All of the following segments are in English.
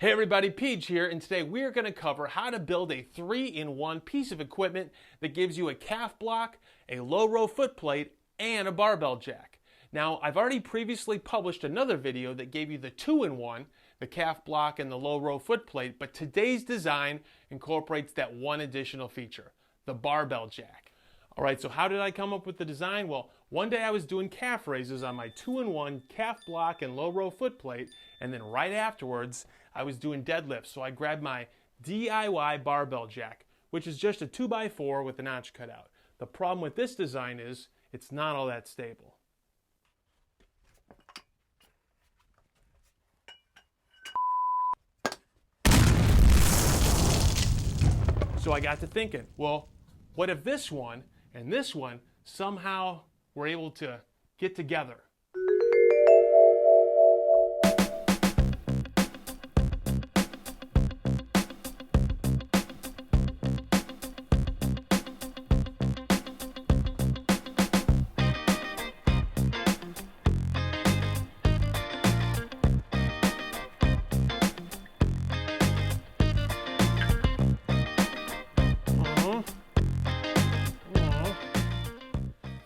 Hey everybody, Peach here, and today we are going to cover how to build a 3-in-1 piece of equipment that gives you a calf block, a low row foot plate, and a barbell jack. Now, I've already previously published another video that gave you the 2-in-1, the calf block and the low row foot plate, but today's design incorporates that one additional feature, the barbell jack. Alright, so how did I come up with the design? Well, one day I was doing calf raises on my 2-in-1 calf block and low row foot plate, and then right afterwards I was doing deadlifts. So I grabbed my DIY barbell jack, which is just a 2x4 with a notch cut out. The problem with this design is it's not all that stable. So I got to thinking, well, what if this one and this one somehow were able to get together?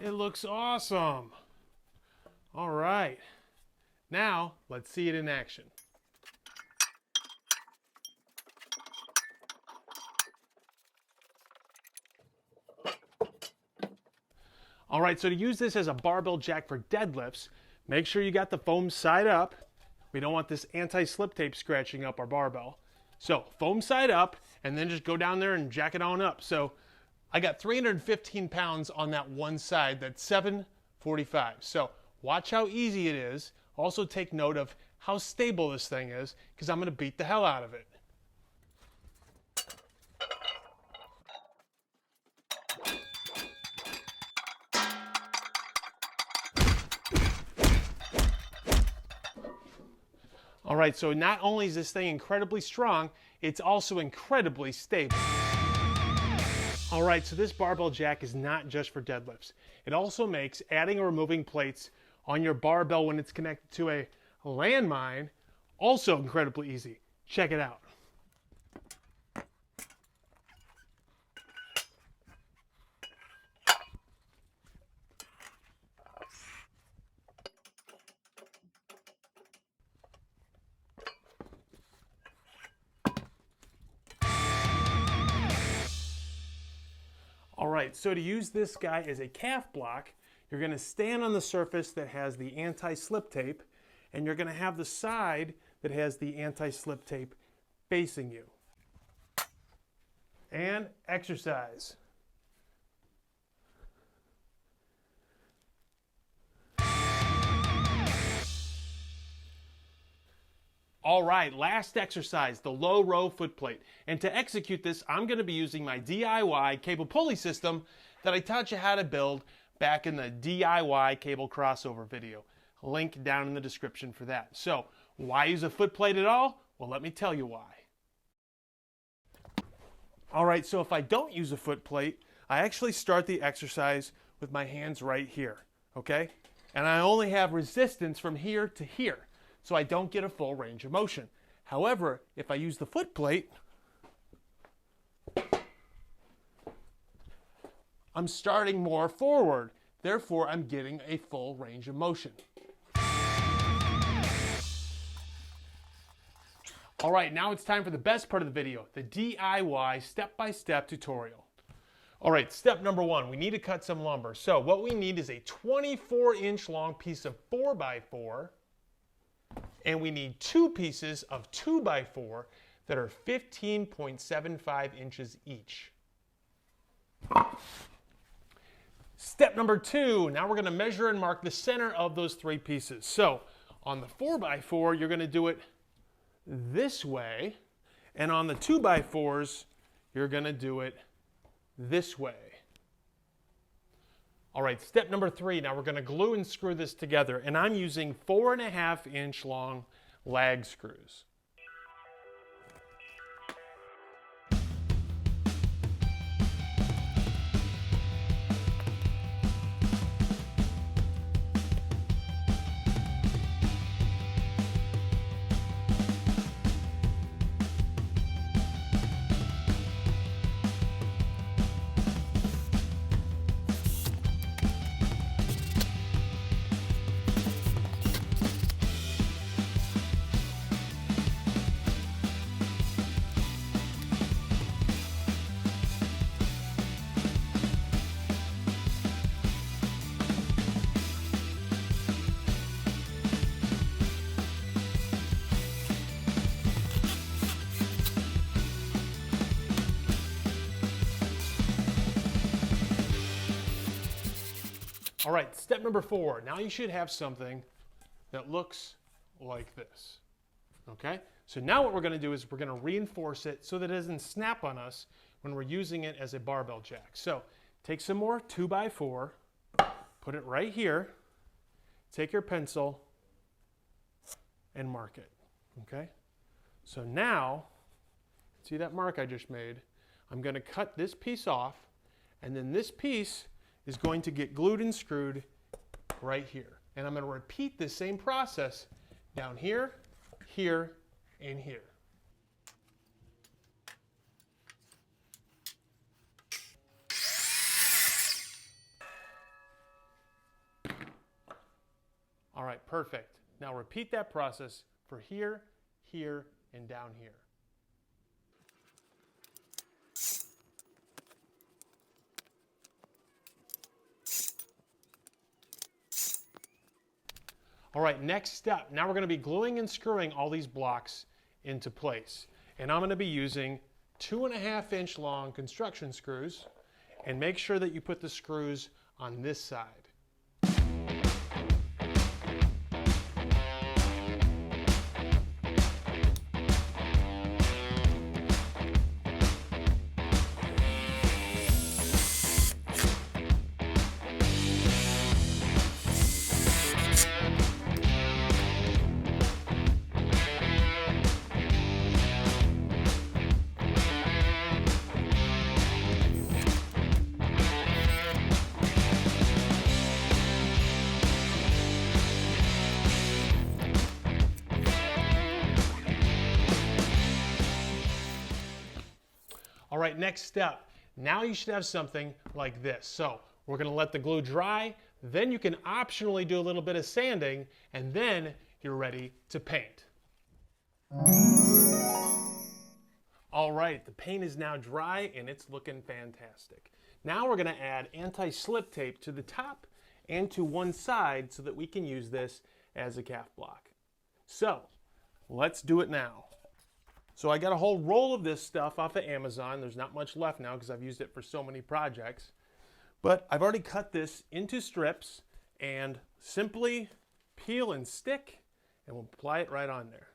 It looks awesome. All right, now let's see it in action. All right, so to use this as a barbell jack for deadlifts, make sure you got the foam side up. We don't want this anti-slip tape scratching up our barbell. So foam side up, and then just go down there and jack it on up. So I got 315 pounds on that one side, that's 745. So watch how easy it is. Also take note of how stable this thing is, because I'm going to beat the hell out of it. All right, so not only is this thing incredibly strong, it's also incredibly stable. All right, so this barbell jack is not just for deadlifts. It also makes adding or removing plates on your barbell when it's connected to a landmine also incredibly easy. Check it out. All right, so to use this guy as a calf block, you're going to stand on the surface that has the anti-slip tape, and you're going to have the side that has the anti-slip tape facing you. And exercise. All right, last exercise, the low row foot plate. And to execute this, I'm going to be using my DIY cable pulley system that I taught you how to build back in the DIY cable crossover video. Link down in the description for that. So, why use a foot plate at all? Well, let me tell you why. All right, so if I don't use a foot plate, I actually start the exercise with my hands right here, okay? And I only have resistance from here to here, so I don't get a full range of motion. However, if I use the foot plate, I'm starting more forward. Therefore, I'm getting a full range of motion. All right, now it's time for the best part of the video, the DIY step-by-step tutorial. All right, step number one, we need to cut some lumber. So what we need is a 24-inch long piece of 4x4, and we need 2 pieces of 2x4 that are 15.75 inches each. Step number 2, now we're going to measure and mark the center of those 3 pieces. So on the 4x4, you're going to do it this way, and on the 2x4s, you're going to do it this way. All right, step number 3, now we're going to glue and screw this together, and I'm using 4.5-inch long lag screws. All right, step number 4. Now you should have something that looks like this. Okay? So now what we're going to do is we're going to reinforce it so that it doesn't snap on us when we're using it as a barbell jack. So take some more 2x4, put it right here, take your pencil, and mark it. Okay? So now, see that mark I just made? I'm going to cut this piece off, and then this piece is going to get glued and screwed right here. And I'm going to repeat the same process down here, here, and here. All right, perfect. Now repeat that process for here, here, and down here. All right, next step. Now we're going to be gluing and screwing all these blocks into place. And I'm going to be using 2.5-inch long construction screws, and make sure that you put the screws on this side. All right, next step. Now you should have something like this. So we're going to let the glue dry, then you can optionally do a little bit of sanding, and then you're ready to paint. All right, the paint is now dry and it's looking fantastic. Now we're going to add anti-slip tape to the top and to one side so that we can use this as a calf block. So let's do it now. So I got a whole roll of this stuff off of Amazon. There's not much left now because I've used it for so many projects. But I've already cut this into strips and simply peel and stick, and we'll apply it right on there.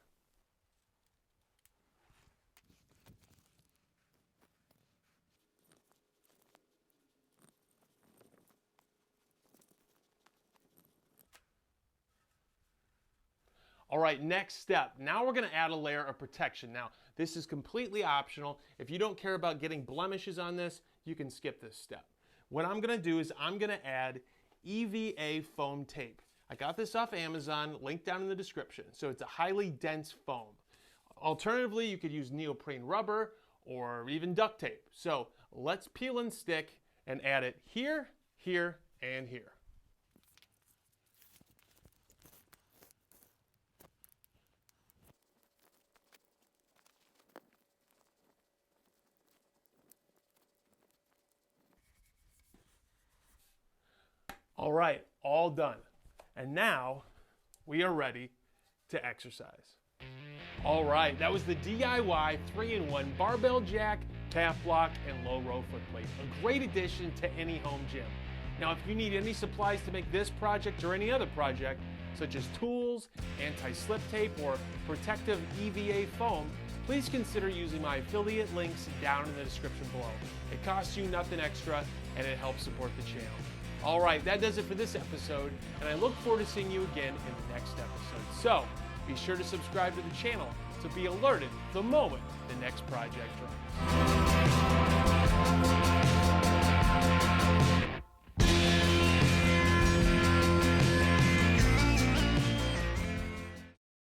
All right, next step. Now we're going to add a layer of protection. Now, this is completely optional. If you don't care about getting blemishes on this, you can skip this step. What I'm going to do is I'm going to add EVA foam tape. I got this off Amazon, linked down in the description. So it's a highly dense foam. Alternatively, you could use neoprene rubber or even duct tape. So let's peel and stick and add it here, here, and here. All right, all done. And now we are ready to exercise. All right, that was the DIY 3-in-1 barbell jack, calf block, and low row foot plate. A great addition to any home gym. Now, if you need any supplies to make this project or any other project, such as tools, anti-slip tape, or protective EVA foam, please consider using my affiliate links down in the description below. It costs you nothing extra, and it helps support the channel. All right, that does it for this episode, and I look forward to seeing you again in the next episode. So, be sure to subscribe to the channel to be alerted the moment the next project drops.